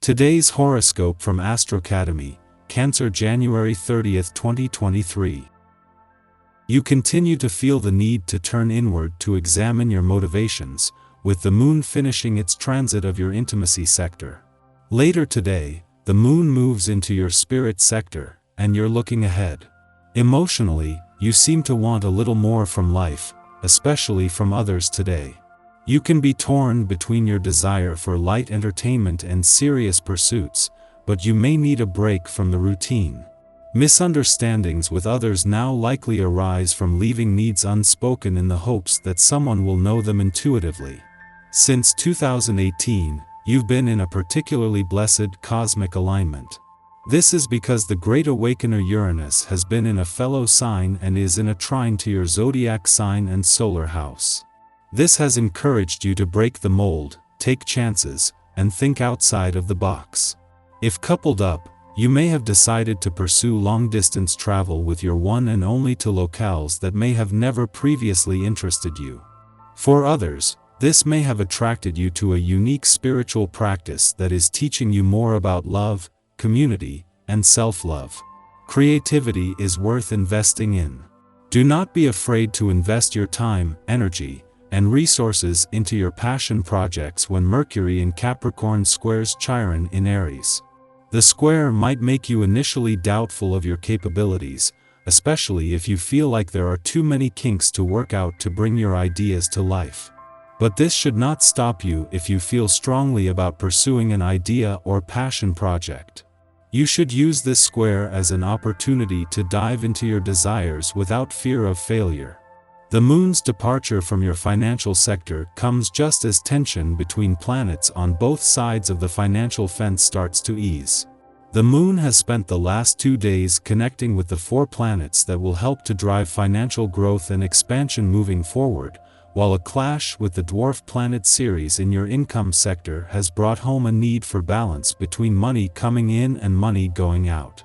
Today's horoscope from Astrocademy, Cancer, January 30th, 2023. You continue to feel the need to turn inward to examine your motivations, with the moon finishing its transit of your intimacy sector. Later today, the moon moves into your spirit sector, and you're looking ahead. Emotionally, you seem to want a little more from life, especially from others today. You can be torn between your desire for light entertainment and serious pursuits, but you may need a break from the routine. Misunderstandings with others now likely arise from leaving needs unspoken in the hopes that someone will know them intuitively. Since 2018, you've been in a particularly blessed cosmic alignment. This is because the Great Awakener Uranus has been in a fellow sign and is in a trine to your zodiac sign and solar house. This has encouraged you to break the mold, take chances, and think outside of the box. If coupled up, you may have decided to pursue long-distance travel with your one and only to locales that may have never previously interested you. For others, this may have attracted you to a unique spiritual practice that is teaching you more about love, community, and self-love. Creativity is worth investing in. Do not be afraid to invest your time, energy, and resources into your passion projects when Mercury in Capricorn squares Chiron in Aries. The square might make you initially doubtful of your capabilities, especially if you feel like there are too many kinks to work out to bring your ideas to life. But this should not stop you if you feel strongly about pursuing an idea or passion project. You should use this square as an opportunity to dive into your desires without fear of failure. The moon's departure from your financial sector comes just as tension between planets on both sides of the financial fence starts to ease. The moon has spent the last 2 days connecting with the 4 planets that will help to drive financial growth and expansion moving forward, while a clash with the dwarf planet Ceres in your income sector has brought home a need for balance between money coming in and money going out.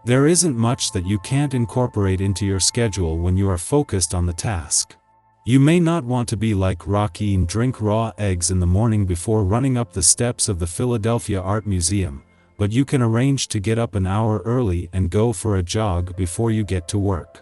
There isn't much that you can't incorporate into your schedule when you are focused on the task. You may not want to be like Rocky and drink raw eggs in the morning before running up the steps of the Philadelphia Art Museum, but you can arrange to get up an hour early and go for a jog before you get to work.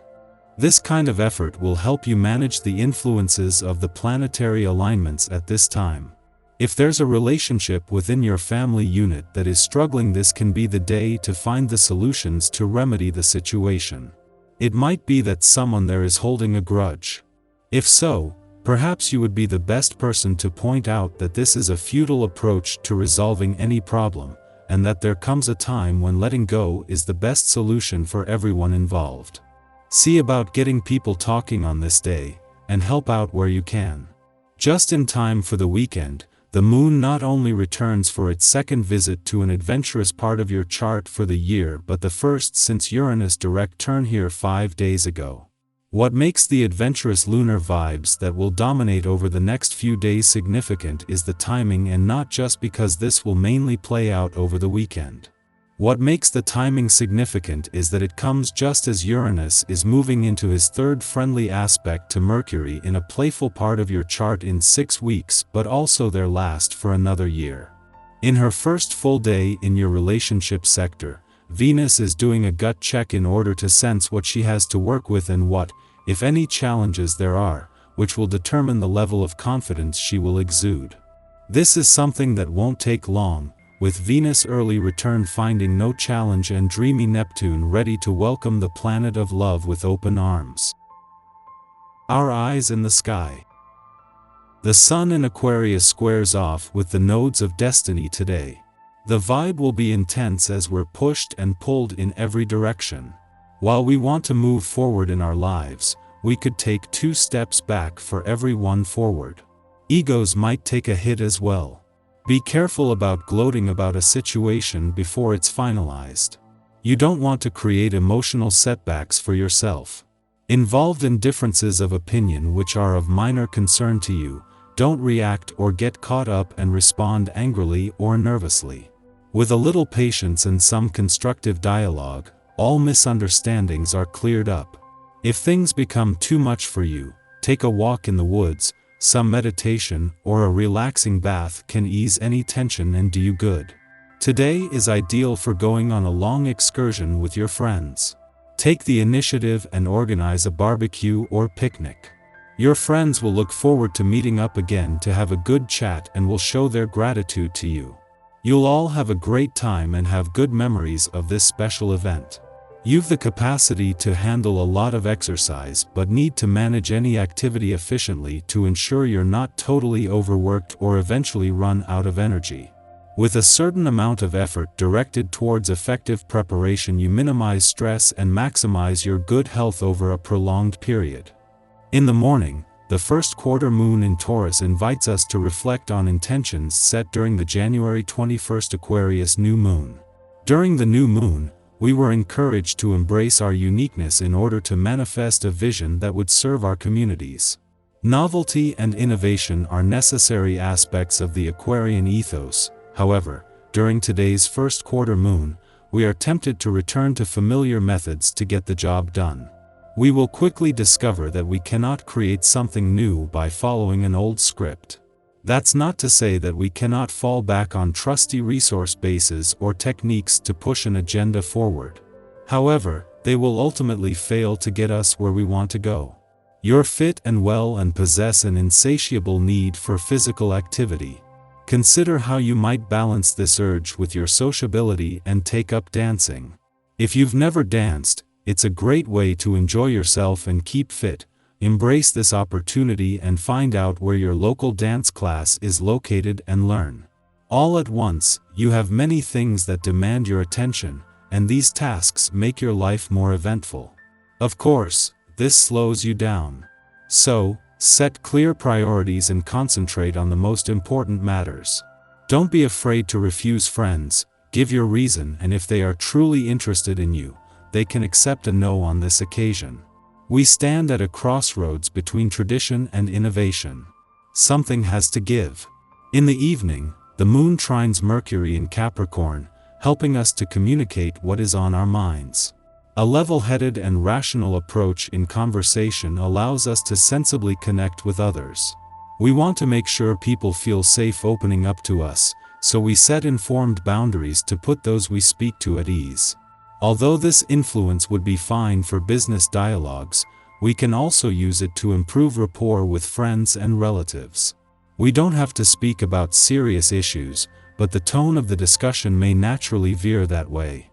This kind of effort will help you manage the influences of the planetary alignments at this time. If there's a relationship within your family unit that is struggling, this can be the day to find the solutions to remedy the situation. It might be that someone there is holding a grudge. If so, perhaps you would be the best person to point out that this is a futile approach to resolving any problem, and that there comes a time when letting go is the best solution for everyone involved. See about getting people talking on this day, and help out where you can. Just in time for the weekend, the moon not only returns for its second visit to an adventurous part of your chart for the year but the first since Uranus' direct turn here 5 days ago. What makes the adventurous lunar vibes that will dominate over the next few days significant is the timing, and not just because this will mainly play out over the weekend. What makes the timing significant is that it comes just as Uranus is moving into his third friendly aspect to Mercury in a playful part of your chart in 6 weeks, but also their last for another year. In her first full day in your relationship sector, Venus is doing a gut check in order to sense what she has to work with and what, if any, challenges there are, which will determine the level of confidence she will exude. This is something that won't take long, with Venus' early return finding no challenge and dreamy Neptune ready to welcome the planet of love with open arms. Our eyes in the sky. The Sun in Aquarius squares off with the nodes of destiny today. The vibe will be intense as we're pushed and pulled in every direction. While we want to move forward in our lives, we could take 2 steps back for every one forward. Egos might take a hit as well. Be careful about gloating about a situation before it's finalized. You don't want to create emotional setbacks for yourself. Involved in differences of opinion which are of minor concern to you, don't react or get caught up and respond angrily or nervously. With a little patience and some constructive dialogue, all misunderstandings are cleared up. If things become too much for you, take a walk in the woods, some meditation or a relaxing bath can ease any tension and do you good. Today is ideal for going on a long excursion with your friends. Take the initiative and organize a barbecue or picnic. Your friends will look forward to meeting up again to have a good chat and will show their gratitude to you. You'll all have a great time and have good memories of this special event. You've the capacity to handle a lot of exercise but need to manage any activity efficiently to ensure you're not totally overworked or eventually run out of energy. With a certain amount of effort directed towards effective preparation, you minimize stress and maximize your good health over a prolonged period. In the morning, the first quarter moon in Taurus invites us to reflect on intentions set during the January 21st Aquarius new moon. During the new moon, we were encouraged to embrace our uniqueness in order to manifest a vision that would serve our communities. Novelty and innovation are necessary aspects of the Aquarian ethos. However, during today's first quarter moon, we are tempted to return to familiar methods to get the job done. We will quickly discover that we cannot create something new by following an old script. That's not to say that we cannot fall back on trusty resource bases or techniques to push an agenda forward. However, they will ultimately fail to get us where we want to go. You're fit and well and possess an insatiable need for physical activity. Consider how you might balance this urge with your sociability and take up dancing. If you've never danced, it's a great way to enjoy yourself and keep fit. Embrace this opportunity and find out where your local dance class is located and learn. All at once, you have many things that demand your attention, and these tasks make your life more eventful. Of course, this slows you down. So, set clear priorities and concentrate on the most important matters. Don't be afraid to refuse friends, give your reason, and if they are truly interested in you, they can accept a no on this occasion. We stand at a crossroads between tradition and innovation. Something has to give. In the evening, the moon trines Mercury in Capricorn, helping us to communicate what is on our minds. A level-headed and rational approach in conversation allows us to sensibly connect with others. We want to make sure people feel safe opening up to us, so we set informed boundaries to put those we speak to at ease. Although this influence would be fine for business dialogues, we can also use it to improve rapport with friends and relatives. We don't have to speak about serious issues, but the tone of the discussion may naturally veer that way.